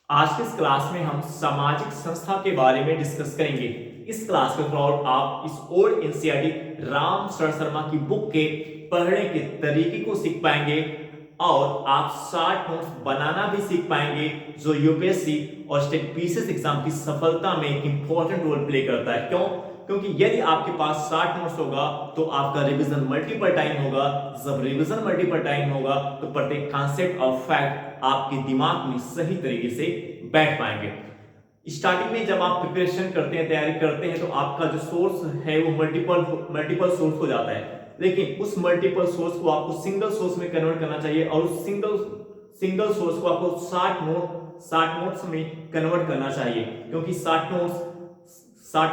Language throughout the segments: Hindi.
आज की इस क्लास में हम सामाजिक संस्था के बारे में डिस्कस करेंगे। इस क्लास के थ्रू आप इस ओल्ड एनसीईआरटी राम शरण शर्मा की बुक के पढ़ने के तरीके को सीख पाएंगे और आप शॉर्ट नोट्स बनाना भी सीख पाएंगे जो यूपीएससी और स्टेट पीसीएस एग्जाम की सफलता में एक इंपॉर्टेंट रोल प्ले करता है। क्यों? क्योंकि यदि आपके पास शॉर्ट नोट्स होगा तो आपका रिवीजन मल्टीपल टाइम होगा। जब रिवीजन मल्टीपल टाइम होगा तो प्रत्येक कॉन्सेप्ट और फैक्ट आपके दिमाग में सही तरीके से बैठ पाएंगे। स्टार्टिंग में जब आप प्रिपरेशन करते हैं, तैयारी करते हैं, तो आपका जो सोर्स है वो मल्टीपल सोर्स हो जाता है। लेकिन उस मल्टीपल सोर्स को आपको सिंगल सोर्स में कन्वर्ट करना चाहिए और उस सिंगल सोर्स को आपको शॉर्ट नोट्स में कन्वर्ट करना चाहिए, क्योंकि शॉर्ट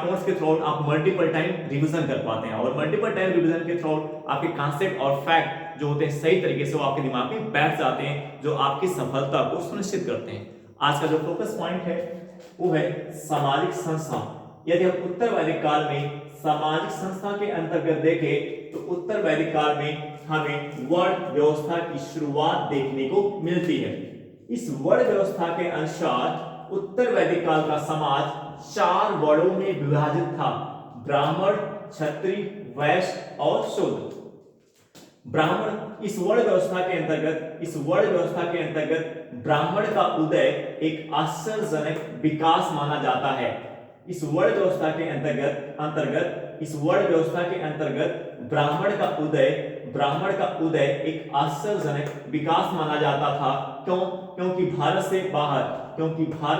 नोट्स के थ्रू आप मल्टीपल टाइम रिवीजन कर पाते हैं और मल्टीपल टाइम रिवीजन के थ्रू आपके कॉन्सेप्ट और फैक्ट जो होते हैं सही तरीके से वो आपके दिमाग में बैठ जाते हैं, जो आपकी सफलता को सुनिश्चित करते हैं। आज का जो फोकस पॉइंट है वो है सामाजिक संस्था। यदि हम उत्तर वैदिक काल में सामाजिक संस्था के अंतर्गत देखें तो उत्तर वैदिक काल में हमें वर्ण व्यवस्था की शुरुआत देखने को मिलती है। इस वर्ण व्यवस्था के अनुसार उत्तर वैदिक काल का समाज 4 वर्णों में विभाजित था: ब्राह्मण, क्षत्रिय, वैश्य और शूद्र। ब्राह्मण इस वर्ण व्यवस्था के अंतर्गत ब्राह्मण का उदय एक आश्चर्यजनक विकास माना जाता है। इस वर्ण व्यवस्था के अंतर्गत ब्राह्मण का उदय एक आश्चर्यजनक विकास माना जाता था। क्यों? क्योंकि भारत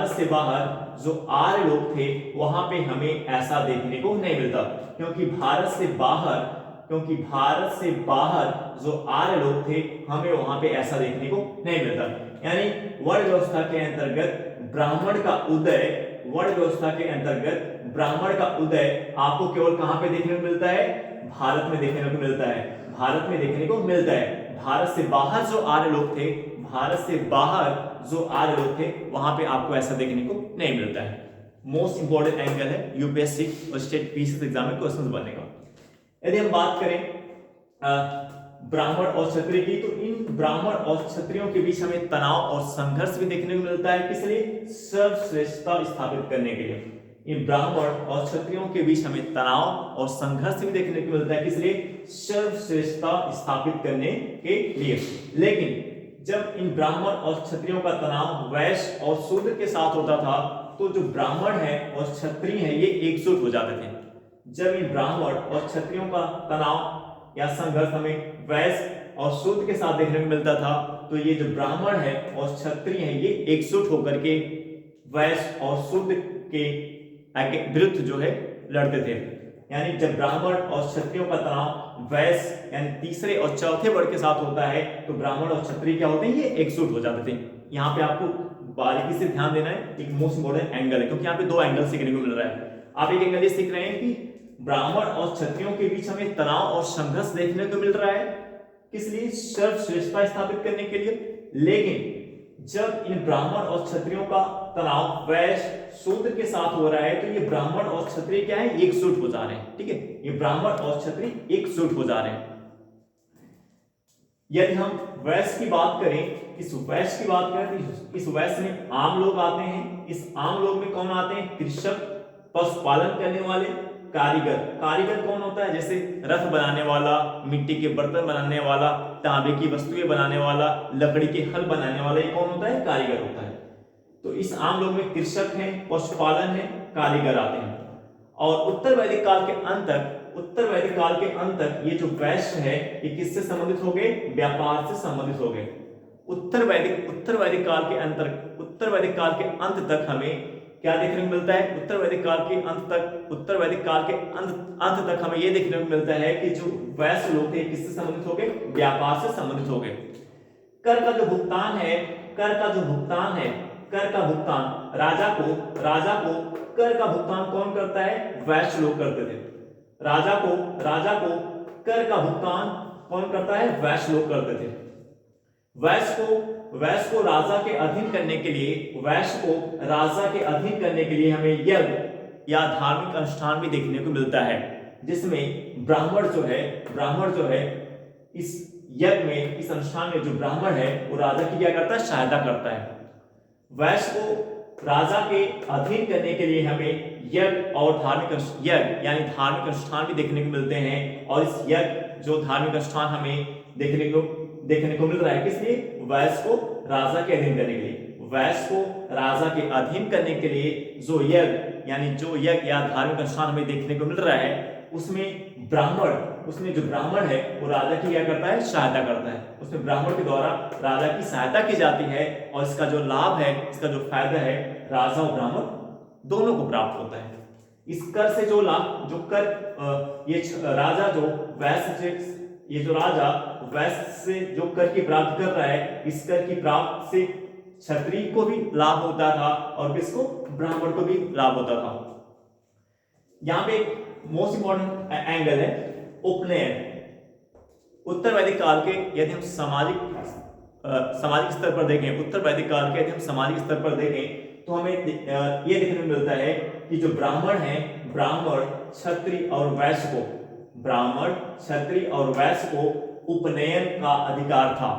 से बाहर जो आर्य लोग थे वहां पे हमें ऐसा देखने को नहीं मिलता। क्योंकि भारत से बाहर जो आर्य लोग थे हमें वहां पे ऐसा देखने को नहीं मिलता। यानी वर्ण व्यवस्था के अंतर्गत ब्राह्मण का उदय आपको केवल कहां पे देखने को मिलता है? भारत में देखने को मिलता है। भारत से बाहर जो आर्य लोग थे वहां पे आपको ऐसा देखने को नहीं मिलता है। मोस्ट इंपॉर्टेंट एंगल है यूपीएससी और स्टेट पीसीएस एग्जाम में क्वेश्चंस बनने का। यदि हम बात करें ब्राह्मण और क्षत्रिय की, तो इन ब्राह्मण और क्षत्रियों के बीच हमें तनाव और संघर्ष भी देखने को मिलता है। किस लिए? सर्वश्रेष्ठता स्थापित करने के लिए। इन ब्राह्मण और क्षत्रियों के बीच हमें तनाव और संघर्ष भी देखने को मिलता है। किस लिए? सर्वश्रेष्ठता स्थापित करने के लिए। लेकिन जब इन ब्राह्मण और क्षत्रियों का तनाव वैश्य और शूद्र के साथ होता था तो जो ब्राह्मण है और क्षत्रिय है ये एकजुट हो जाते थे। जब इन ब्राह्मण और क्षत्रियों का तनाव या संघर्ष हमें वैश्य और शूद्र के साथ देखने को मिलता था तो ये जो ब्राह्मण है और क्षत्रिय है ये एकजुट होकर के वैश्य और शूद्र के विरुद्ध जो है लड़ते थे। यानी जब ब्राह्मण और क्षत्रियों का तनाव वैश्य यानी तीसरे और चौथे वर्ग के साथ होता है तो ब्राह्मण और क्षत्रिय क्या होते हैं? ये एकजुट हो जाते थे। यहाँ पे आपको बारीकी से ध्यान देना है, एक मोस्ट इंपोर्टेंट एंगल है, क्योंकि यहाँ पे 2 एंगल सीखने को मिल रहा है। आप एक एंगल ये सीख रहे हैं कि ब्राह्मण और क्षत्रियों के बीच हमें तनाव और संघर्ष देखने को मिल रहा है। किस लिए? सर्वश्रेष्ठता स्थापित करने के लिए। लेकिन जब इन ब्राह्मण और क्षत्रियों का तनाव वैश्य शूद्र के साथ हो रहा है तो ये ब्राह्मण और क्षत्रिय क्या है? एकजुट हो जा रहे हैं। ठीक है, ये ब्राह्मण और क्षत्रिय एकजुट हो जा रहे हैं। यदि हम वैश्य की बात करें तो इस वैश्य में आम लोग आते हैं। इस आम लोग में कौन आते हैं? कृषक, पशुपालन करने वाले, कारीगर कौन होता है? जैसे रथ बनाने वाला, मिट्टी के बर्तन बनाने वाला, तांबे की वस्तुएं बनाने वाला, लकड़ी के हल बनाने वाला, ये कौन होता है? कारीगर होता है। तो इस आम लोग में कृषक हैं, पशुपालन है, कारीगर आते हैं। और उत्तर वैदिक काल के अंत तक ये जो वैश्य है ये किससे संबंधित हो गए? व्यापार से संबंधित हो गए। उत्तर वैदिक काल के अंत तक हमें क्या देखने को मिलता है? उत्तर वैदिक काल के अंत तक हमें यह देखने को मिलता है कि जो वैश्य लोग थे किससे संबंधित हो गए? व्यापार से संबंधित हो गए। कर का जो भुगतान है राजा को कर का भुगतान कौन करता है? वैश्य लोग करते थे। राजा को कर का भुगतान कौन करता है? वैश्य लोग करते थे। वैश्य को राजा के अधीन करने के लिए हमें यज्ञ या धार्मिक अनुष्ठान भी देखने को मिलता है, जिसमें ब्राह्मण जो है इस यज्ञ में, इस अनुष्ठान में जो ब्राह्मण है वो राजा की क्या करता है? सहायता करता है। वैश्य को राजा के अधीन करने के लिए हमें यज्ञ और यज्ञ यानी धार्मिक अनुष्ठान भी देखने को मिलते हैं। और इस यज्ञ जो धार्मिक अनुष्ठान हमें देखने को मिल रहा है, किस लिए? वैश्य को राजा के अधीन करने के लिए। वैश्य को राजा के अधीन करने के लिए जो यज्ञ यानी जो यज्ञ या धार्मिक अनुष्ठान हमें देखने को मिल रहा है, उसमें जो ब्राह्मण है वो राजा की क्या करता है? सहायता करता है। उसमें ब्राह्मण के द्वारा राजा की सहायता की जाती है और इसका जो लाभ है, इसका जो फायदा है, राजा और ब्राह्मण दोनों को प्राप्त होता है। इस कर से जो लाभ जो कर ये राजा जो वैश्य से जो कर की प्राप्ति कर रहा है, इस कर की प्राप्ति से क्षत्रिय को भी लाभ होता था और किसको? ब्राह्मण को भी लाभ होता था। यहाँ पे मोस्ट इंपॉर्टेंट एंगल है उपनयन। उत्तर वैदिक काल के यदि हम सामाजिक स्तर पर देखें, उत्तर वैदिक काल के यदि हम सामाजिक स्तर पर देखें तो हमें यह देखने को मिलता है कि जो ब्राह्मण है, ब्राह्मण क्षत्रिय और वैश्य को उपनयन का अधिकार था।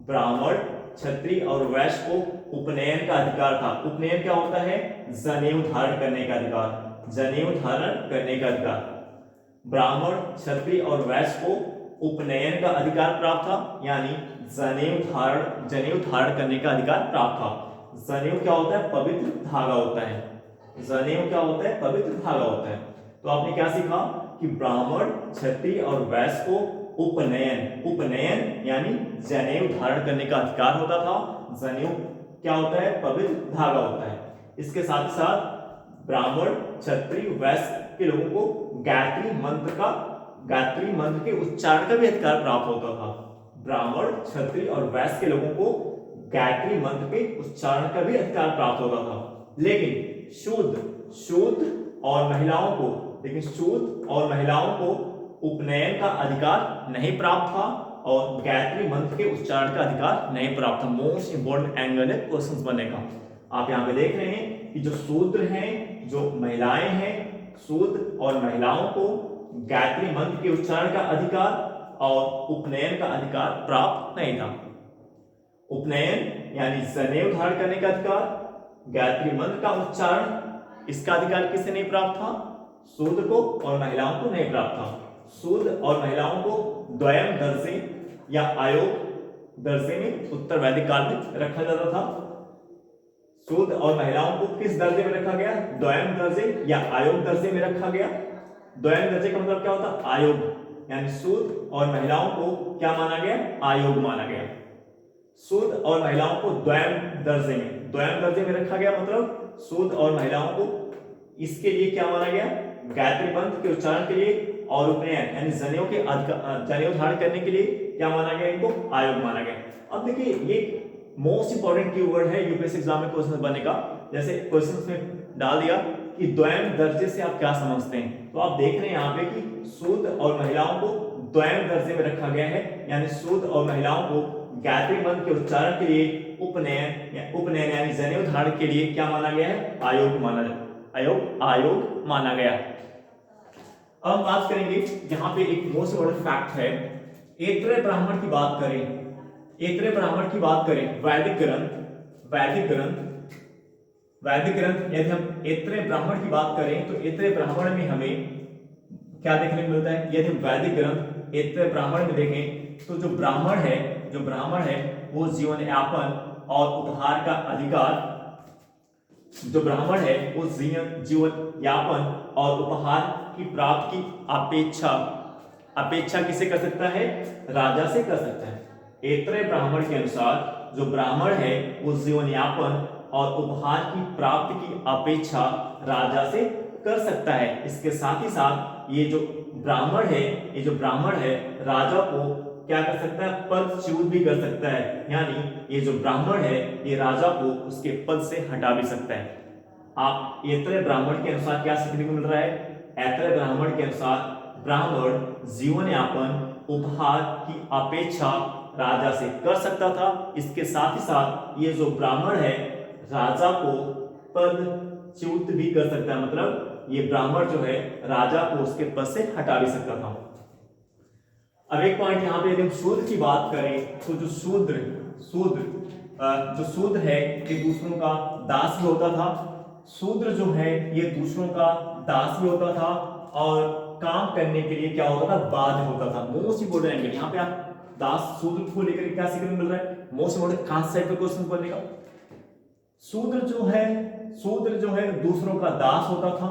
ब्राह्मण क्षत्रिय और वैश्य को उपनयन का अधिकार था। उपनयन क्या होता है? जनेऊ धारण करने का अधिकार। जनेऊ धारण करने का अधिकार। ब्राह्मण क्षत्रिय और वैश्य को उपनयन का अधिकार प्राप्त था, यानी जनेऊ धारण करने का अधिकार प्राप्त था। जनेऊ क्या होता है? पवित्र धागा होता है। जनेऊ क्या होता है? पवित्र धागा होता है। तो आपने क्या सीखा कि ब्राह्मण क्षत्रिय और वैश्य को उपनयन यानी जनेऊ धारण करने का अधिकार होता था। जनेऊ क्या होता है? पवित्र धागा होता है। इसके साथ ही साथ ब्राह्मण क्षत्रिय वैश्य के लोगों को गायत्री मंत्र के उच्चारण का भी अधिकार प्राप्त होता था। ब्राह्मण क्षत्रिय और वैश्य के लोगों को गायत्री मंत्र के उच्चारण का भी अधिकार प्राप्त होता था। लेकिन शूद्र और महिलाओं को उपनयन का अधिकार नहीं प्राप्त था और गायत्री मंत्र के उच्चारण का अधिकार नहीं प्राप्त था। मोस्ट इंपोर्टेंट एंगल है क्वेश्चंस बनने का। आप यहाँ पे देख रहे हैं कि जो शूद्र हैं, जो महिलाएं हैं, शूद्र और महिलाओं को गायत्री मंत्र के उच्चारण का अधिकार और उपनयन का अधिकार प्राप्त नहीं था। उपनयन यानी जनेऊ धारण करने का अधिकार, गायत्री मंत्र का उच्चारण, इसका अधिकार किसे नहीं प्राप्त था? शूद्र को और महिलाओं को नहीं प्राप्त था। शूद्र और महिलाओं को द्वयम दर्जे या आयोग दर्जे में उत्तर वैदिक काल में रखा जाता था। शूद्र और महिलाओं को किस दर्जे में रखा गया? द्वयम दर्जे या आयोग दर्जे में रखा गया। द्वयम दर्जे का मतलब क्या होता है? आयोग, यानी शूद्र और महिलाओं को क्या माना गया? आयोग माना गया। शूद्र और महिलाओं को द्वयम दर्जे में रखा गया, मतलब शूद्र और महिलाओं को इसके लिए क्या माना गया? गायत्री मंत्र के उच्चारण के लिए और उपनयन यानी जनेऊ धारण करने के लिए क्या माना गया? इनको आयोग माना गया। अब देखिए, ये मोस्ट इंपोर्टेंट कीवर्ड है यूपीएससी एग्जाम में क्वेश्चन बनने का। जैसे क्वेश्चन में डाल दिया कि द्वयम दर्जे से आप क्या समझते हैं, तो आप देख रहे हैं यहाँ पे कि शूद्र और महिलाओं को द्वयम दर्जे में रखा गया है, यानी शूद्र और महिलाओं को गायत्री मंत्र के उच्चारण के लिए उपनयन यानी जनेऊ धारण के लिए क्या माना गया है? आयोग माना गया। अब हम बात करेंगे, यहाँ पे एक मोस्ट इंपोर्टेंट फैक्ट है। ऐत्रेय ब्राह्मण की बात करें, वैदिक ग्रंथ यदि हम ऐत्रेय ब्राह्मण की बात करें तो ऐत्रेय ब्राह्मण में हमें क्या देखने को मिलता है? यदि हम वैदिक ग्रंथ ऐत्रेय ब्राह्मण में देखें तो जो ब्राह्मण है वो जीवन यापन और उपहार का अधिकार, जो ब्राह्मण है वो जीवन यापन और उपहार की प्राप्ति की अपेक्षा किसे कर सकता है? राजा से कर सकता है। ऐत्रेय ब्राह्मण के अनुसार जो ब्राह्मण है वो जीवन यापन और उपहार की प्राप्ति की अपेक्षा राजा से कर सकता है। इसके साथ ही साथ ये जो ब्राह्मण है राजा को क्या कर सकता है? पदच्युत भी कर सकता है, यानी ये जो ब्राह्मण है ये राजा को उसके पद से हटा भी सकता है। आप ऐत्रेय ब्राह्मण के अनुसार क्या सीखने को मिल रहा है? ऐत्रेय ब्राह्मण के अनुसार ब्राह्मण जीवन यापन उपहार की अपेक्षा राजा से कर सकता था। इसके साथ ही साथ ये जो ब्राह्मण है राजा को पदच्युत भी कर सकता है, मतलब ये ब्राह्मण जो है राजा को उसके पद से हटा भी सकता था। अब एक पॉइंट यहाँ पे यदि हम शूद्र की बात करें तो जो शूद्र जो शूद्र है ये दूसरों का दास भी होता था। शूद्र जो है ये दूसरों का दास भी होता था और काम करने के लिए क्या होता था, बाध्य होता था। मोस्ट इंपोर्टेंट एंगल यहाँ पे आप दास शूद्र को लेकर क्या सीखने को मिल रहा है, मोस्ट इंपोर्टेंट कॉन्सेप्ट पे क्वेश्चन बनने का। शूद्र जो है दूसरों का दास होता था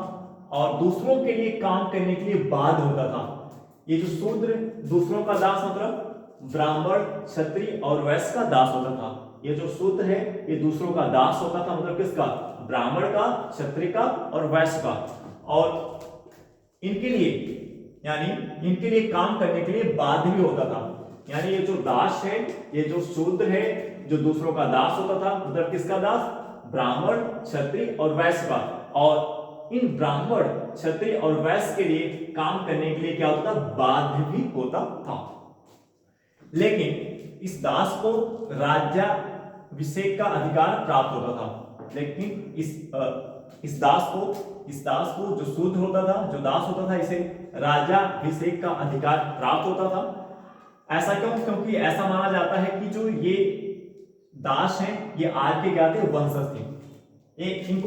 और दूसरों के लिए काम करने के लिए बाध्य होता था। ये जो शूद्र दूसरों का दास मतलब ब्राह्मण, क्षत्रिय और वैश्य का दास होता था। ये जो शूद्र है ये दूसरों का दास होता था, मतलब किसका, ब्राह्मण का, क्षत्रिय का और वैश्य का। और इनके लिए काम करने के लिए बाध्य भी होता था। यानी ये जो दास है, ये जो शूद्र है जो दूसरों का दास होता था, मतलब किसका दास, ब्राह्मण, क्षत्रिय और वैश्य का। और इन ब्राह्मण, क्षत्रिय और वैश्य के लिए काम करने के लिए क्या होता था, बाध्य भी होता था। लेकिन इस दास को राज्याभिषेक का अधिकार प्राप्त होता था। लेकिन इस दास को जो शूद्र होता था, जो दास होता था, इसे राज्याभिषेक का अधिकार प्राप्त होता था। ऐसा क्यों, क्योंकि ऐसा माना जाता है कि जो ये दास हैं ये आर्य के क्या थे, वंशज थे। इन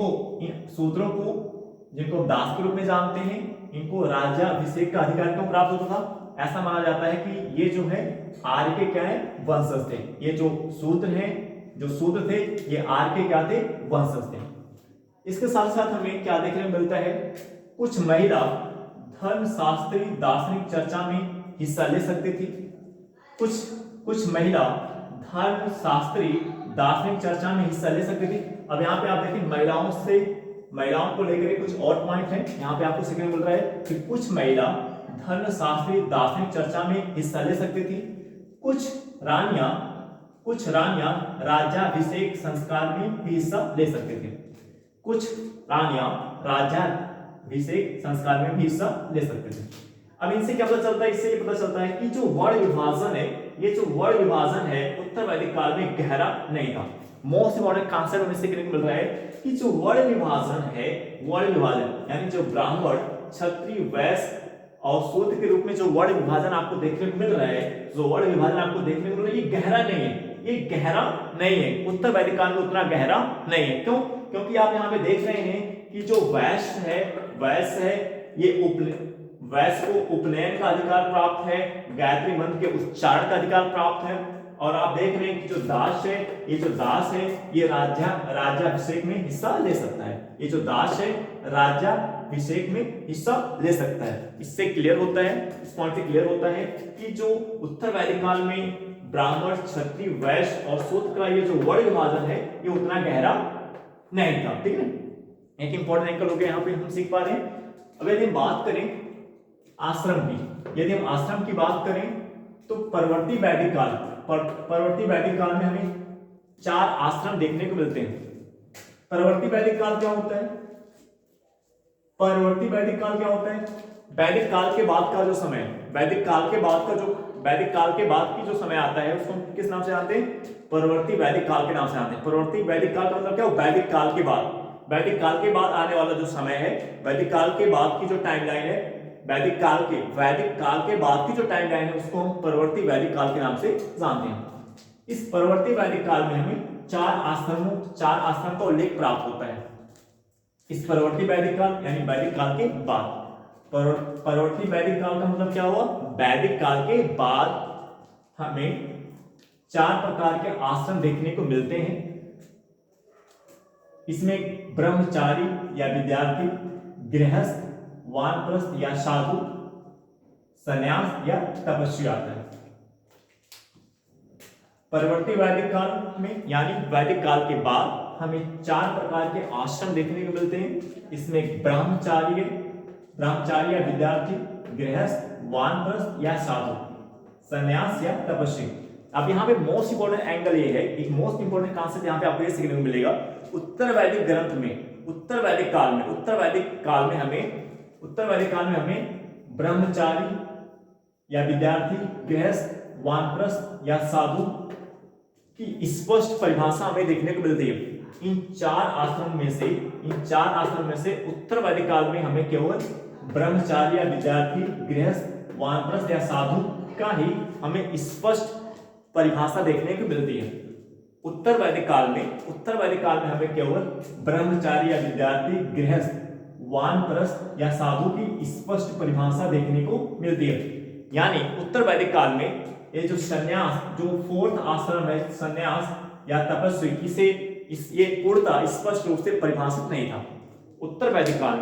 शूद्रों को जिनको दास के रूप में जानते हैं, इनको राज्याभिषेक का अधिकार क्यों प्राप्त होता था, ऐसा माना जाता है कि ये जो है आर्य के क्या है, वंशज थे। ये जो शूद्र थे ये आर्य के क्या थे, वंशज थे। इसके साथ साथ हमें क्या देखने को मिलता है, कुछ महिला धर्मशास्त्री दार्शनिक चर्चा में हिस्सा ले सकती थी। कुछ महिला धर्मशास्त्री दार्शनिक चर्चा में हिस्सा ले सकती थी। अब यहाँ पे आप देखिए महिलाओं को लेकर कुछ और पॉइंट है यहाँ पे आपको सीखने को मिल रहा है कि कुछ महिला धर्मशास्त्री दार्शनिक चर्चा में हिस्सा ले सकती थी। कुछ रानियां राज्याभिषेक संस्कार में भी हिस्सा ले सकते थे। कुछ रानियां राज्याभिषेक संस्कार में भी हिस्सा ले सकते थे। अब इनसे क्या पता चलता है, इससे ये पता चलता है कि जो वर्ण विभाजन है, ये जो वर्ण विभाजन है उत्तर वैदिक काल में गहरा नहीं था। मोस्ट इंपोर्टेंट कॉन्सेप्ट हमें सीखने को मिल रहा है कि जो वर्ण विभाजन यानी जो ब्राह्मण, क्षत्रिय, वैश्य और शूद्र के रूप में जो वर्ण विभाजन आपको देखने को मिल रहा है, जो वर्ण विभाजन आपको देखने को मिल रहा है, ये गहरा नहीं है। उत्तर वैदिक काल में उतना गहरा नहीं है। क्यों? क्योंकि आप यहाँ पे देख रहे हैं कि जो वैश्य है ये वैश्य को उपनयन का अधिकार प्राप्त है, गायत्री मंत्र के उच्चारण का अधिकार प्राप्त है। और आप देख रहे हैं कि जो दास है ये राज्याभिषेक में हिस्सा ले सकता है। ये जो दास है राज्याभिषेक में हिस्सा ले सकता है। इससे क्लियर होता है, इस पॉइंट से क्लियर होता है कि जो उत्तर वैदिक काल में ब्राह्मण, क्षत्रिय, वैश्य और शूद्र का ये जो वर्ण विभाजन है ये उतना गहरा नहीं था। ठीक है, एक इंपॉर्टेंट एंगल हो गया यहाँ पे हम सीख पा रहे हैं। अब यदि हम बात करें आश्रम की बात करें तो परवर्ती वैदिक काल में हमें 4 आश्रम देखने को मिलते हैं। परवर्ती वैदिक काल क्या होता है? वैदिक काल के बाद का जो समय, वैदिक काल के बाद की जो समय आता है उसको किस नाम से जानते हैं? परवर्ती वैदिक काल के नाम से जानते हैं। परवर्ती वैदिक काल का मतलब क्या हो? वैदिक काल के बाद आने वाला जो समय है, वैदिक काल के बाद की जो टाइमलाइन है, वैदिक काल के बाद की जो टाइमलाइन है उसको हम परवर्ती वैदिक काल के नाम से जानते हैं। इस परवर्ती वैदिक काल में हमें 4 आश्रम का उल्लेख प्राप्त होता है। इस परवर्ती वैदिक काल यानी वैदिक काल के बाद, परवर्ती वैदिक काल का मतलब क्या हुआ? वैदिक काल के बाद हमें 4 प्रकार के आश्रम देखने को मिलते हैं। इसमें ब्रह्मचारी या विद्यार्थी, गृहस्थ, वानप्रस्थ या साधु, संन्यास या तपस्वी आता है। परवर्ती वैदिक काल में यानी वैदिक काल के बाद हमें 4 प्रकार के आश्रम देखने को मिलते हैं। इसमें ब्रह्मचारी या विद्यार्थी, गृहस्थ, वानप्रस्थ या साधु, संन्यास या तपस्वी। अब यहाँ पे मोस्ट इंपोर्टेंट एंगल ये है, एक मोस्ट इंपोर्टेंट कॉन्सेप्ट यहाँ पे आपको ये सीखने को मिलेगा। उत्तर वैदिक काल में हमें ब्रह्मचारी या विद्यार्थी, गृहस्थ, वानप्रस्थ या साधु की स्पष्ट परिभाषा हमें देखने को मिलती है। इन चार आश्रम में से उत्तर वैदिक काल में हमें केवल ब्रह्मचारी या विद्यार्थी, गृहस्थ, वानप्रस्थ या साधु का ही हमें स्पष्ट परिभाषा देखने को मिलती है। उत्तर वैदिक काल में हमें केवल ब्रह्मचारी या विद्यार्थी, गृहस्थ, वानप्रस्थ या साधु की स्पष्ट परिभाषा देखने को मिलती है। यानी उत्तर वैदिक काल में ये जो सन्यास, जो फोर्थ आश्रम है सन्यास या तपस्वी, ये पूर्णतः स्पष्ट रूप से परिभाषित नहीं था। उत्तर वैदिक काल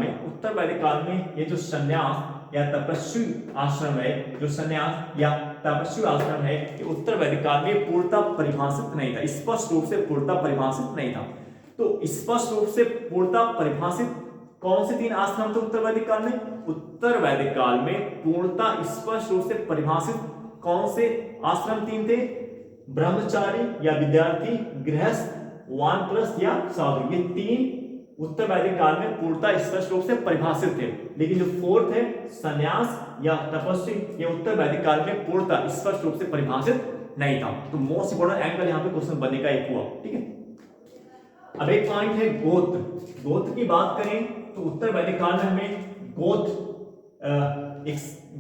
में ये जो सन्यास या तपस्वी आश्रम है, जो सन्यास या तपस्वी आश्रम है, ये उत्तर वैदिक काल में पूर्णतः परिभाषित नहीं था, स्पष्ट रूप से पूर्णतः परिभाषित नहीं था। तो स्पष्ट रूप से पूर्णतः परिभाषित कौन से 3 आश्रम थे उत्तर वैदिक काल में? उत्तर वैदिक काल में पूर्णतः स्पष्ट रूप से परिभाषित कौन से आश्रम 3 थे? ब्रह्मचारी या विद्यार्थी, गृहस्थ, वानप्रस्थ या साधु, ये 3 उत्तर वैदिक काल में पूर्णतः स्पष्ट रूप से परिभाषित थे। लेकिन जो फोर्थ है सन्यास या तपस्वी, ये उत्तर वैदिक काल में पूर्णतः स्पष्ट रूप से परिभाषित नहीं था। तो मोस्ट इंपोर्टेंट एंगल यहाँ पे क्वेश्चन बनने का एक हुआ। ठीक है, अब एक पॉइंट है गोत्र की बात करें तो उत्तर वैदिक काल में हमें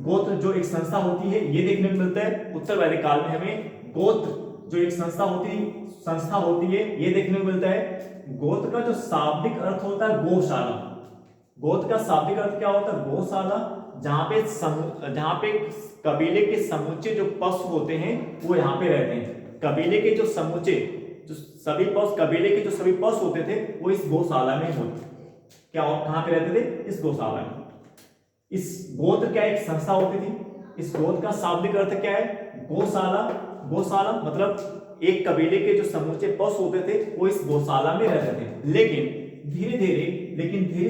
गोत्र जो एक संस्था होती है ये देखने को मिलता है। उत्तर वैदिक काल में हमें गोत्र जो एक संस्था होती है ये देखने को मिलता है। गोत्र का जो शाब्दिक अर्थ होता है गौशाला। गोत्र का शाब्दिक अर्थ क्या होता है? गौशाला, जहां पे कबीले के समूचे जो पशु होते हैं वो यहाँ पे रहते हैं। कबीले के जो समूचे कबीले के जो सभी पशु होते थे वो इस गौशाला में होते। क्या कहां पे रहते थे? इस गौशाला में। इस गोत्र क्या एक संस्था होती थी। इस गोत्र का शाब्दिक अर्थ क्या है? गौशाला मतलब एक कबीले के जो समूचे पशु होते थे वो इस गौशाला में रहते थे। लेकिन धीरे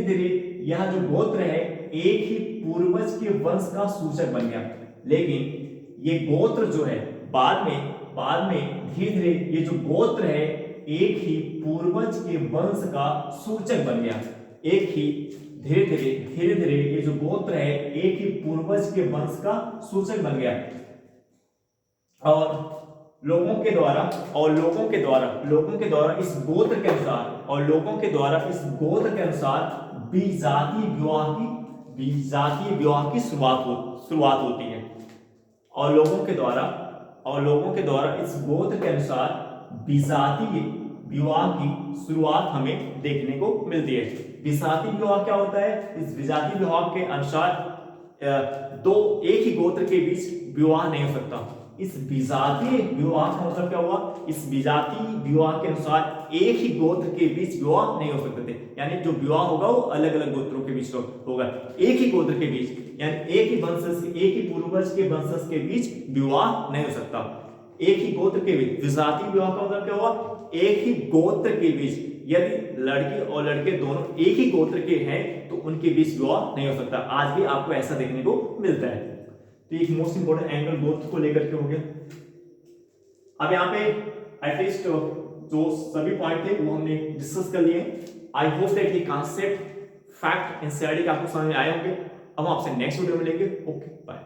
धीरे यह जो गोत्र है एक ही पूर्वज के वंश का सूचक बन गया। लेकिन ये गोत्र जो है बाद में धीरे धीरे ये जो गोत्र है एक ही पूर्वज के वंश का सूचक बन गया। धीरे धीरे ये जो गोत्र है एक ही पूर्वज के वंश का सूचक बन गया। और लोगों के द्वारा इस गोत्र के अनुसार विजातीय विवाह की शुरुआत होती है। और लोगों के द्वारा इस गोत्र के अनुसार विजातीय विवाह की शुरुआत हमें देखने को मिलती है। विजातीय विवाह क्या होता है? इस विजातीय विवाह के अनुसार एक ही गोत्र के बीच विवाह नहीं हो सकता। इस विजातीय विवाह का मतलब क्या हुआ? इस विजातीय विवाह के अनुसार एक ही गोत्र के बीच विवाह नहीं हो सकते थे। यानी जो विवाह होगा वो अलग अलग गोत्रों के बीच होगा, एक ही गोत्र के बीच, यानी एक ही पूर्वज के वंशज के बीच विवाह नहीं हो सकता। एक ही गोत्र के बीच विजातीय विवाह का मतलब क्या हुआ? एक ही गोत्र के बीच, यदि लड़की और लड़के दोनों एक ही गोत्र के हैं तो उनके बीच विवाह नहीं हो सकता। आज भी आपको ऐसा देखने को मिलता है। तो एक मोस्ट इंपोर्टेंट एंगल गोत्र को लेकर के हो गया। अब यहाँ पे एटलीस्ट जो सभी पॉइंट थे वो हमने डिस्कस कर लिए। आई होप दैट ये कॉन्सेप्ट फैक्ट एनसीईआरटी के आपको समझ में आए होंगे। अब हम आपसे नेक्स्ट वीडियो में मिलेंगे। Okay bye.